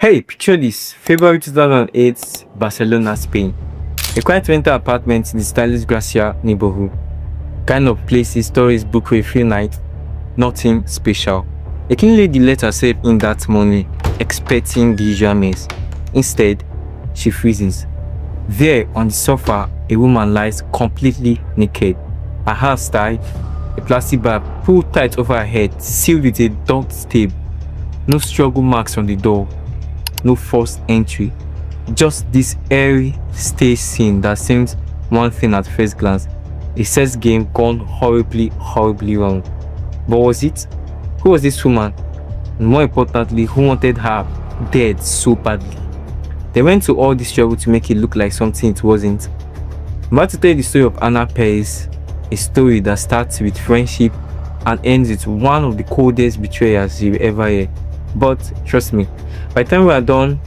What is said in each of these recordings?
Hey, picture this. February 2008, Barcelona, Spain. A quiet rental apartment in the stylish Gracia neighborhood. Kind of place a stories book for a free night. Nothing special. A clean lady let herself in that morning, expecting the usual mess. Instead, she freezes. There, on the sofa, a woman lies completely naked. Her hands tied, a plastic bag pulled tight over her head, sealed with a duct tape. No struggle marks on the door. No forced entry, just this airy stage scene that seems one thing at first glance, a sex game gone horribly wrong. But was it? Who was this woman? And more importantly, who wanted her dead so badly? They went to all this trouble to make it look like something it wasn't. I'm about to tell you the story of Anna Páez, a story that starts with friendship and ends with one of the coldest betrayals you ever hear. But trust me, by the time we are done,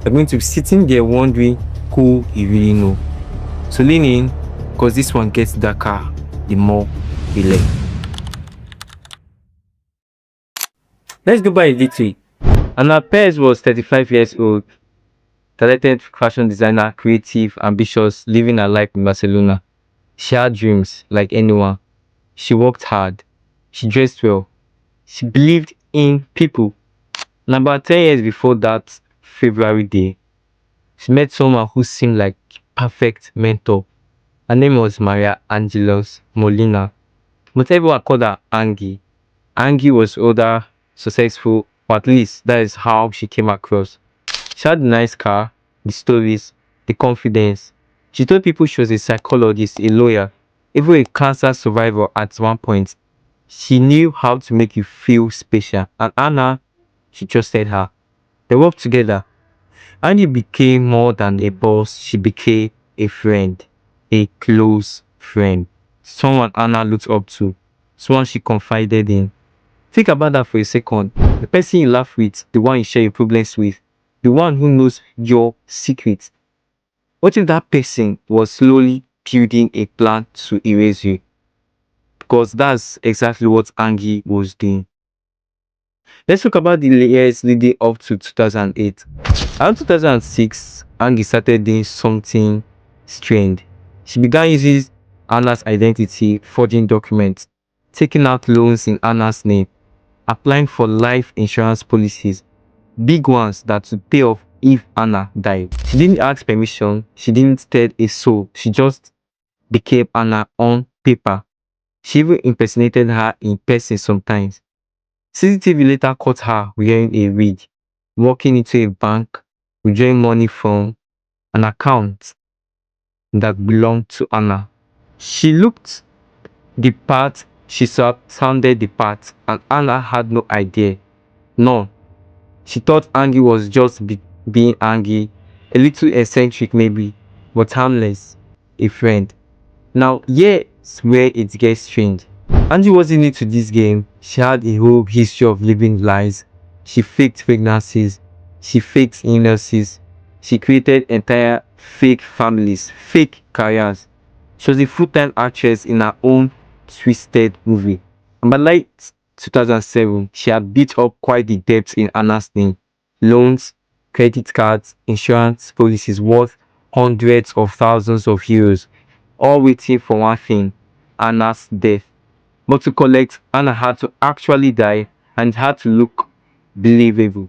we're going to be sitting there wondering who you really know. So lean in, because this one gets darker the more we learn. Let's go by a little. Anna Páez was 35 years old, talented fashion designer, creative, ambitious, living her life in Barcelona. She had dreams like anyone. She worked hard. She dressed well. She believed in people. And about 10 years before that February day, she met someone who seemed like perfect mentor. Her name was Maria Angelos Molina, but everyone called her Angie. Angie was older, successful, or at least that is how she came across. She had a nice car, the stories, the confidence. She told people she was a psychologist, a lawyer, even a cancer survivor at one point. She knew how to make you feel special, and Anna, she trusted her. They worked together. Annie became more than a boss. She became a friend, a close friend. Someone Anna looked up to, someone she confided in. Think about that for a second. The person you laugh with, the one you share your problems with, the one who knows your secrets. What if that person was slowly building a plan to erase you? Because that's exactly what Angie was doing. Let's talk about the years leading up to 2008. Around 2006, Angie started doing something strange. She began using Anna's identity, forging documents, taking out loans in Anna's name, applying for life insurance policies, big ones that would pay off if Anna died. She didn't ask permission, she didn't tell a soul, she just became Anna on paper. She even impersonated her in person sometimes. CCTV later caught her wearing a wig, walking into a bank, withdrawing money from an account that belonged to Anna. She looked the part, she sounded the part, and Anna had no idea. None. She thought Angie was just being Angie, a little eccentric maybe, but harmless, a friend. Now, here's where it gets strange. Angie wasn't new to this game. She had a whole history of living lies. She faked pregnancies. She faked illnesses. She created entire fake families, fake careers. She was a full-time actress in her own twisted movie. And by late 2007, she had built up quite the debts in Anna's name. Loans, credit cards, insurance policies worth hundreds of thousands of euros, all waiting for one thing, Anna's death. But to collect, Anna had to actually die and had to look believable,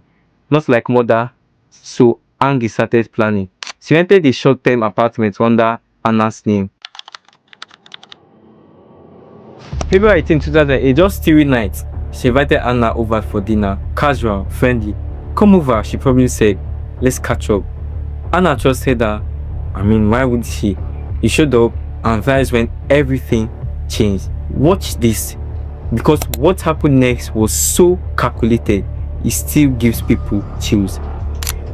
not like mother. So Angie started planning. She rented a short-term apartment under Anna's name. February 18, 2008, just 3 nights, she invited Anna over for dinner. Casual, friendly. Come over, she probably said. Let's catch up. Anna trusted her. I mean, why would she? He showed up, and that is when everything changed. Watch this, because what happened next was so calculated, it still gives people chills.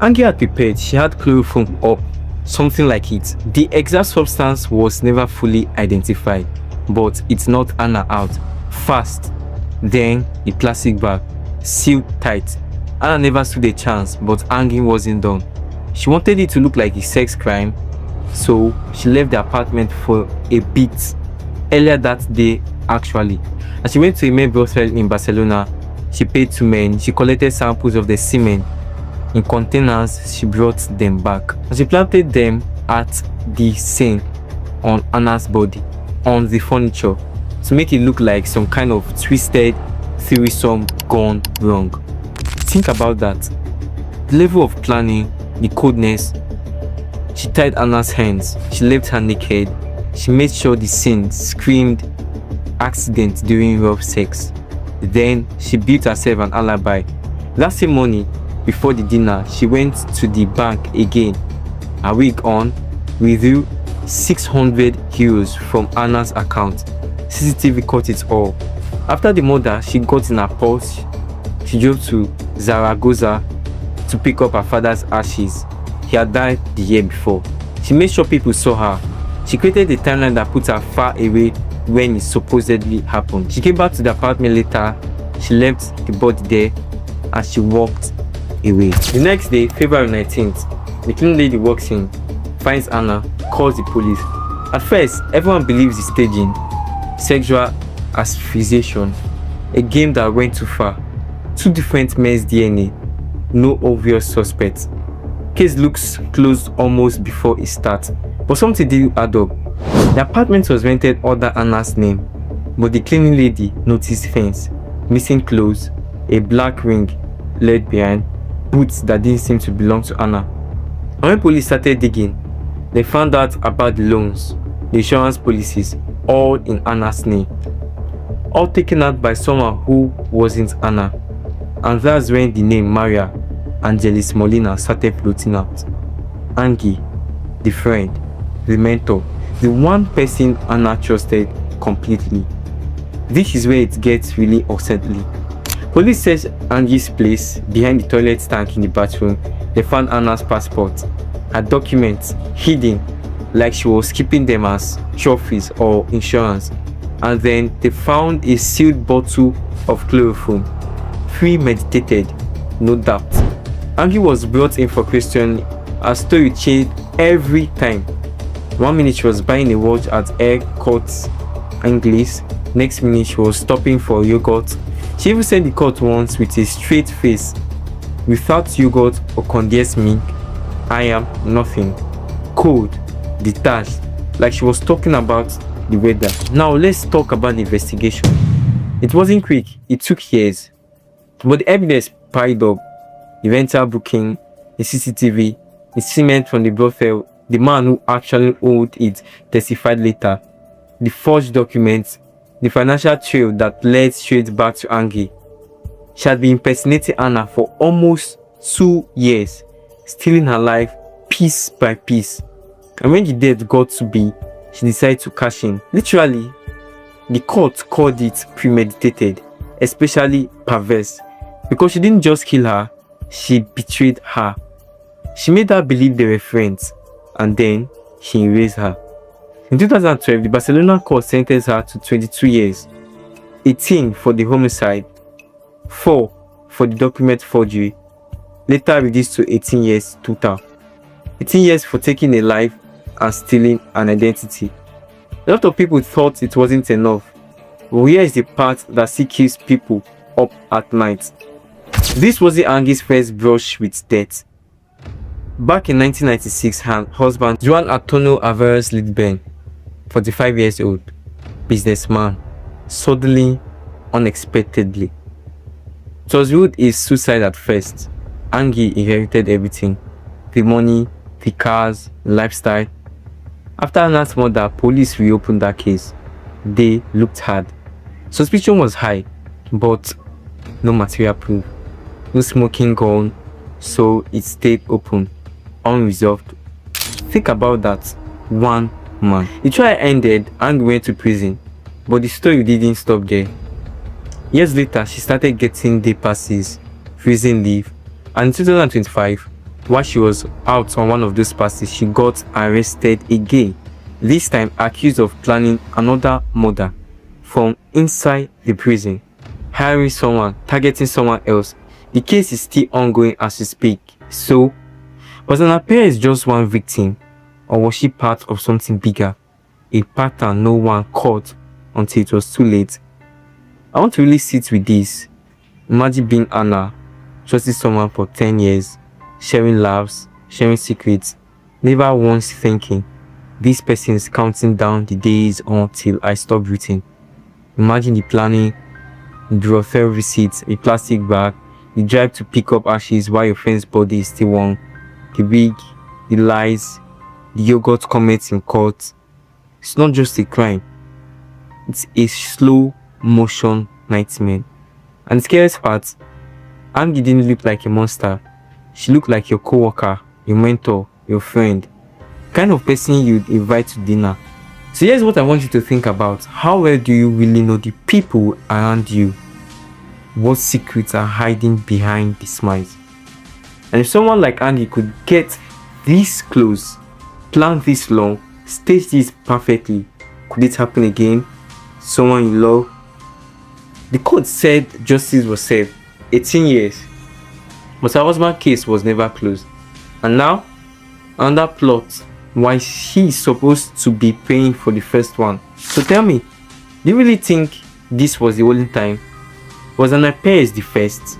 Angie had prepared. She had chloroform up, something like it. The exact substance was never fully identified, but it's not Anna out. Fast. Then the plastic bag, sealed tight. Anna never stood a chance, but Angie wasn't done. She wanted it to look like a sex crime, so she left the apartment for a bit earlier that day actually. As she went to a main brothel in Barcelona, she paid 2 men. She collected samples of the semen in containers she brought them back, and she planted them at the scene on Anna's body, on the furniture, to make it look like some kind of twisted threesome gone wrong. Think about that. The level of planning, the coldness. She tied Anna's hands, she left her naked, she made sure the scene screamed accident during rough sex. Then she built herself an alibi. That same morning, before the dinner, she went to the bank again. A week on, withdrew 600 euros from Anna's account. CCTV caught it all. After the murder, she got in her purse. She drove to Zaragoza to pick up her father's ashes. He had died the year before. She made sure people saw her. She created a timeline that put her far away when it supposedly happened. She came back to the apartment later. She left the body there and she walked away. The next day, February 19th, the cleaning lady walks in, finds Anna, calls the police. At first, everyone believes it's staging, sexual asphyxiation, a game that went too far. Two different men's DNA, no obvious suspects. Case looks closed almost before it starts, but something did add up. The apartment was rented under Anna's name, but the cleaning lady noticed things: missing clothes, a black ring left behind, boots that didn't seem to belong to Anna. And when police started digging, they found out about the loans, the insurance policies, all in Anna's name, all taken out by someone who wasn't Anna. And that's when the name Maria Angelis Molina started floating out. Angie, the friend, the mentor, the one person Anna trusted completely. This is where it gets really unsettling. Police searched Angie's place behind the toilet tank in the bathroom. They found Anna's passport, her documents hidden like she was keeping them as trophies or insurance. And then they found a sealed bottle of chloroform. Premeditated, no doubt. Angie was brought in for questioning. Her story changed every time. 1 minute she was buying a watch at Air Courts Anglais. Next minute she was stopping for yogurt. She even said the court once with a straight face, "Without yogurt or condensed milk, I am nothing." Cold, detached, like she was talking about the weather. Now let's talk about the investigation. It wasn't quick, it took years. But the evidence piled up: the rental booking, the CCTV, the cement from the brothel, the man who actually owned it testified later, the forged documents, the financial trail that led straight back to Angie. She had been impersonating Anna for almost 2 years, stealing her life piece by piece. And when the death got to be, she decided to cash in. Literally, the court called it premeditated, especially perverse, because she didn't just kill her, she betrayed her. She made her believe they were friends, and then she erased her. In 2012, the Barcelona court sentenced her to 22 years, 18 for the homicide, 4 for the document forgery, later reduced to 18 years total. 18 years for taking a life and stealing an identity. A lot of people thought it wasn't enough, but here is the part that still keeps people up at night. This wasn't Angie's first brush with death. Back in 1996, her husband, Juan Antonio Alvarez Lidben, 45 years old, businessman, suddenly, unexpectedly. It was ruled a suicide at first. Angie inherited everything: the money, the cars, the lifestyle. After Anna's murder, police reopened that case. They looked hard. Suspicion was high, but no material proof, no smoking gun, so it stayed open, unresolved. Think about that. One man. The trial ended and went to prison, but the story didn't stop there. Years later, she started getting day passes, prison leave, and in 2025, while she was out on one of those passes, she got arrested again, this time accused of planning another murder from inside the prison, hiring someone, targeting someone else. The case is still ongoing as we speak. So, was Anna Páez just one victim, or was she part of something bigger, a pattern no one caught until it was too late? I want to really sit with this. Imagine being Anna, trusting someone for 10 years, sharing laughs, sharing secrets, never once thinking, this person is counting down the days until I stop breathing. Imagine the planning, the brothel receipts, a plastic bag, the drive to pick up ashes while your friend's body is still warm, the wig, the lies, the yogurt comments in court. It's not just a crime, it's a slow motion nightmare. And the scariest part, Angie didn't look like a monster. She looked like your co-worker, your mentor, your friend, kind of person you'd invite to dinner. So here's what I want you to think about. How well do you really know the people around you? What secrets are hiding behind the smiles? And if someone like Andy could get this close, plan this long, stage this perfectly, could it happen again? Someone you love? The court said justice was served. 18 years. But her husband's case was never closed. And now, another plot why she's supposed to be paying for the first one. So tell me, do you really think this was the only time? Was an Páez the first?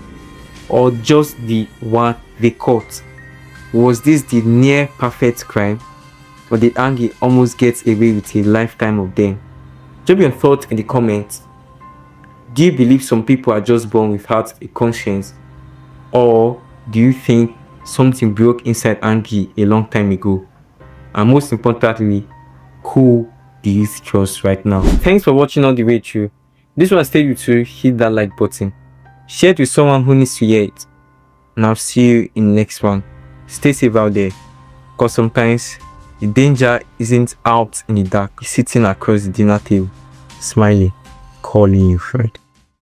Or just the one they caught? Was this the near perfect crime? Or did Angie almost get away with a lifetime of them? Drop your thoughts in the comments. Do you believe some people are just born without a conscience? Or do you think something broke inside Angie a long time ago? And most importantly, who do you trust right now? Thanks for watching all the way through. This one stayed with you, hit that like button. Share it with someone who needs to hear it. And I'll see you in the next one. Stay safe out there. Because sometimes the danger isn't out in the dark. It's sitting across the dinner table, smiling, calling you friend.